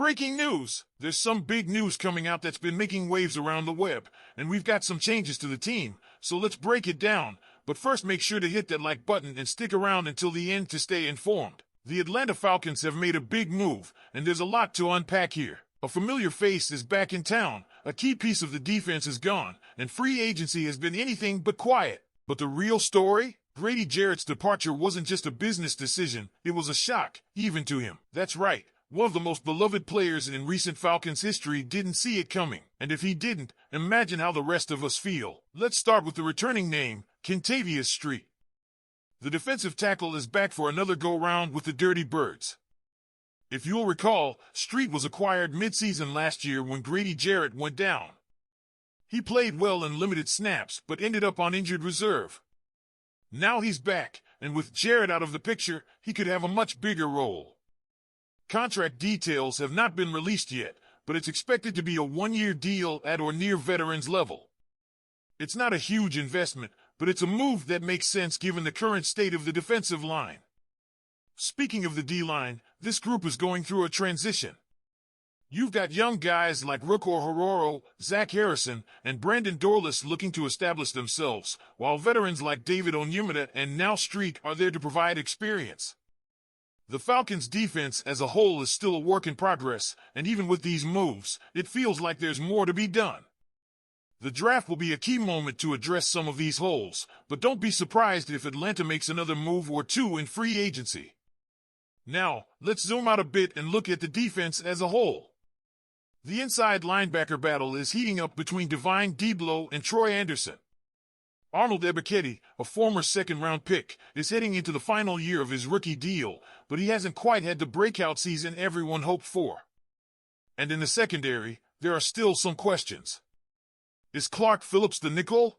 Breaking news! There's some big news coming out that's been making waves around the web, and we've got some changes to the team, so let's break it down. But first, make sure to hit that like button and stick around until the end to stay informed. The Atlanta Falcons have made a big move, and there's a lot to unpack here. A familiar face is back in town, a key piece of the defense is gone, and free agency has been anything but quiet. But the real story? Grady Jarrett's departure wasn't just a business decision, it was a shock, even to him. That's right. One of the most beloved players in recent Falcons history didn't see it coming. And if he didn't, imagine how the rest of us feel. Let's start with the returning name, Kentavious Street. The defensive tackle is back for another go-round with the Dirty Birds. If you'll recall, Street was acquired mid-season last year when Grady Jarrett went down. He played well in limited snaps, but ended up on injured reserve. Now he's back, and with Jarrett out of the picture, he could have a much bigger role. Contract details have not been released yet, but it's expected to be a one-year deal at or near veterans level. It's not a huge investment, but it's a move that makes sense given the current state of the defensive line. Speaking of the D-line, this group is going through a transition. You've got young guys like Rooker Hororo, Zach Harrison, and Brandon Dorlus looking to establish themselves, while veterans like David Onyemata and now Street are there to provide experience. The Falcons' defense as a whole is still a work in progress, and even with these moves, it feels like there's more to be done. The draft will be a key moment to address some of these holes, but don't be surprised if Atlanta makes another move or two in free agency. Now, let's zoom out a bit and look at the defense as a whole. The inside linebacker battle is heating up between Divine Deablo and Troy Anderson. Arnold Ebiketie, a former second-round pick, is heading into the final year of his rookie deal, but he hasn't quite had the breakout season everyone hoped for. And in the secondary, there are still some questions. Is Clark Phillips the nickel?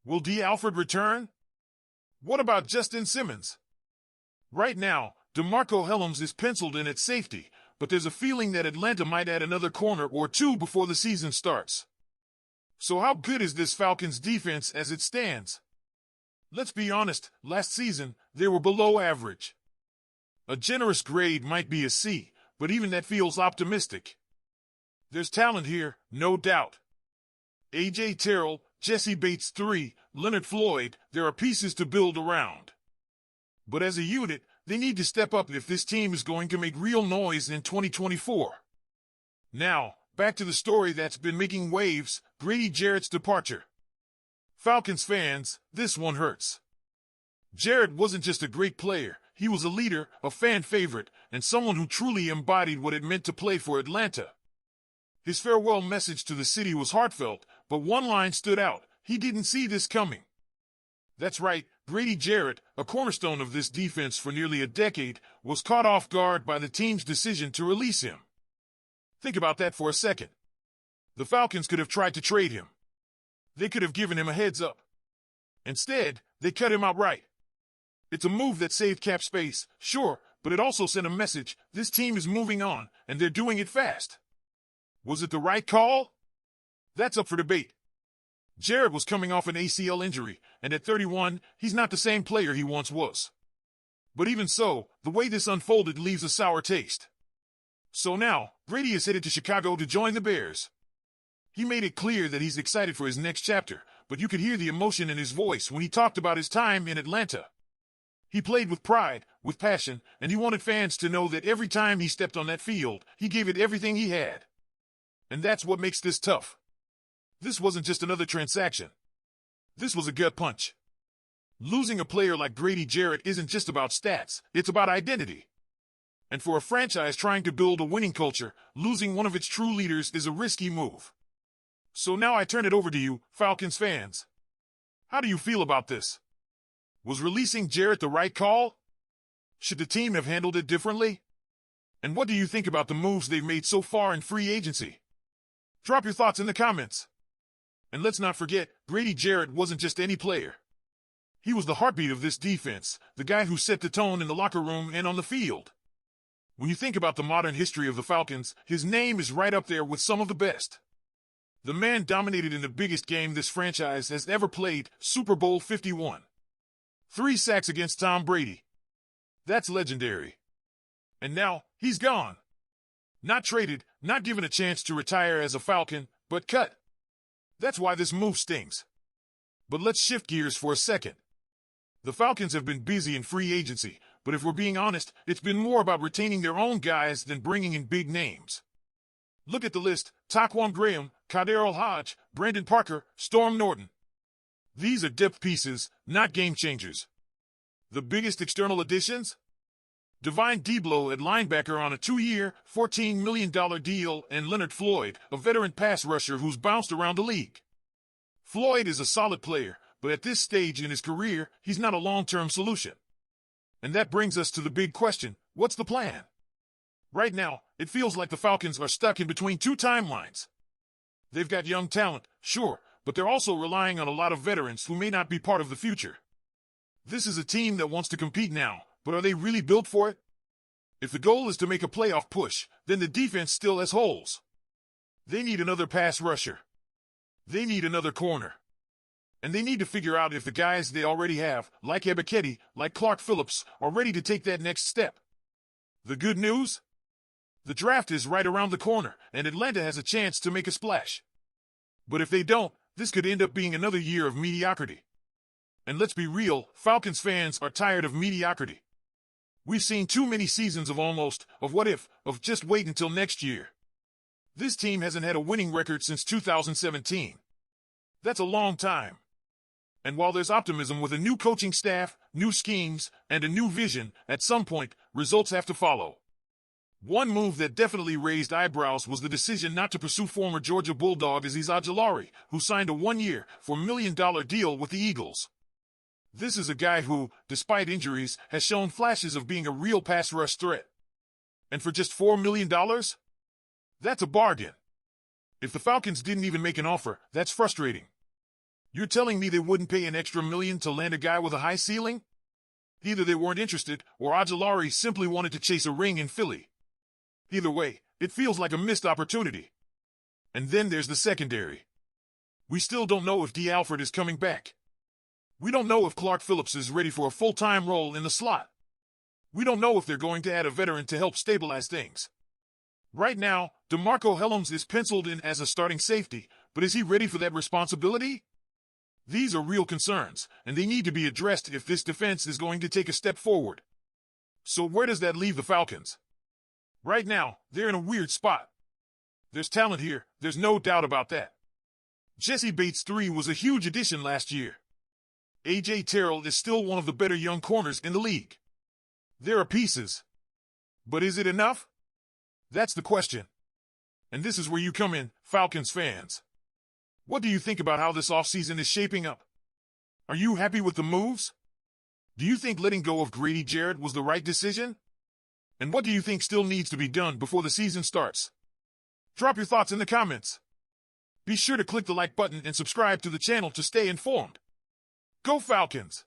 Will D. Alford return? What about Justin Simmons? Right now, DeMarco Hellams is penciled in at safety, but there's a feeling that Atlanta might add another corner or two before the season starts. So how good is this Falcons defense as it stands? Let's be honest, last season, they were below average. A generous grade might be a C, but even that feels optimistic. There's talent here, no doubt. A.J. Terrell, Jesse Bates III, Leonard Floyd, there are pieces to build around. But as a unit, they need to step up if this team is going to make real noise in 2024. Now, back to the story that's been making waves, Grady Jarrett's departure. Falcons fans, this one hurts. Jarrett wasn't just a great player, he was a leader, a fan favorite, and someone who truly embodied what it meant to play for Atlanta. His farewell message to the city was heartfelt, but one line stood out: he didn't see this coming. That's right, Grady Jarrett, a cornerstone of this defense for nearly a decade, was caught off guard by the team's decision to release him. Think about that for a second. The Falcons could have tried to trade him. They could have given him a heads up. Instead, they cut him outright. It's a move that saved cap space, sure, but it also sent a message: this team is moving on, and they're doing it fast. Was it the right call? That's up for debate. Jarrett was coming off an ACL injury, and at 31, he's not the same player he once was. But even so, the way this unfolded leaves a sour taste. So now, Grady is headed to Chicago to join the Bears. He made it clear that he's excited for his next chapter, but you could hear the emotion in his voice when he talked about his time in Atlanta. He played with pride, with passion, and he wanted fans to know that every time he stepped on that field, he gave it everything he had. And that's what makes this tough. This wasn't just another transaction. This was a gut punch. Losing a player like Grady Jarrett isn't just about stats, it's about identity. And for a franchise trying to build a winning culture, losing one of its true leaders is a risky move. So now I turn it over to you, Falcons fans. How do you feel about this? Was releasing Jarrett the right call? Should the team have handled it differently? And what do you think about the moves they've made so far in free agency? Drop your thoughts in the comments. And let's not forget, Grady Jarrett wasn't just any player. He was the heartbeat of this defense, the guy who set the tone in the locker room and on the field. When you think about the modern history of the Falcons, his name is right up there with some of the best. The man dominated in the biggest game this franchise has ever played, Super Bowl 51. 3 sacks against Tom Brady. That's legendary. And now, he's gone. Not traded, not given a chance to retire as a Falcon, but cut. That's why this move stings. But let's shift gears for a second. The Falcons have been busy in free agency, but if we're being honest, it's been more about retaining their own guys than bringing in big names. Look at the list: Taquan Graham, KhaDarel Hodge, Brandon Parker, Storm Norton. These are depth pieces, not game changers. The biggest external additions? Divine Deablo at linebacker on a 2-year, $14 million deal, and Leonard Floyd, a veteran pass rusher who's bounced around the league. Floyd is a solid player, but at this stage in his career, he's not a long-term solution. And that brings us to the big question: what's the plan? Right now, it feels like the Falcons are stuck in between two timelines. They've got young talent, sure, but they're also relying on a lot of veterans who may not be part of the future. This is a team that wants to compete now, but are they really built for it? If the goal is to make a playoff push, then the defense still has holes. They need another pass rusher. They need another corner. And they need to figure out if the guys they already have, like Ebiketie, like Clark Phillips, are ready to take that next step. The good news? The draft is right around the corner, and Atlanta has a chance to make a splash. But if they don't, this could end up being another year of mediocrity. And let's be real, Falcons fans are tired of mediocrity. We've seen too many seasons of almost, of what if, of just wait until next year. This team hasn't had a winning record since 2017. That's a long time. And while there's optimism with a new coaching staff, new schemes, and a new vision, at some point, results have to follow. One move that definitely raised eyebrows was the decision not to pursue former Georgia Bulldog Azeez Ojulari, who signed a 1-year, $4 million deal with the Eagles. This is a guy who, despite injuries, has shown flashes of being a real pass rush threat. And for just $4 million? That's a bargain. If the Falcons didn't even make an offer, that's frustrating. You're telling me they wouldn't pay an extra $1 million to land a guy with a high ceiling? Either they weren't interested, or Ojulari simply wanted to chase a ring in Philly. Either way, it feels like a missed opportunity. And then there's the secondary. We still don't know if D. Alford is coming back. We don't know if Clark Phillips is ready for a full-time role in the slot. We don't know if they're going to add a veteran to help stabilize things. Right now, DeMarco Hellams is penciled in as a starting safety, but is he ready for that responsibility? These are real concerns, and they need to be addressed if this defense is going to take a step forward. So where does that leave the Falcons? Right now, they're in a weird spot. There's talent here, there's no doubt about that. Jesse Bates III was a huge addition last year. A.J. Terrell is still one of the better young corners in the league. There are pieces. But is it enough? That's the question. And this is where you come in, Falcons fans. What do you think about how this offseason is shaping up? Are you happy with the moves? Do you think letting go of Grady Jarrett was the right decision? And what do you think still needs to be done before the season starts? Drop your thoughts in the comments. Be sure to click the like button and subscribe to the channel to stay informed. Go Falcons!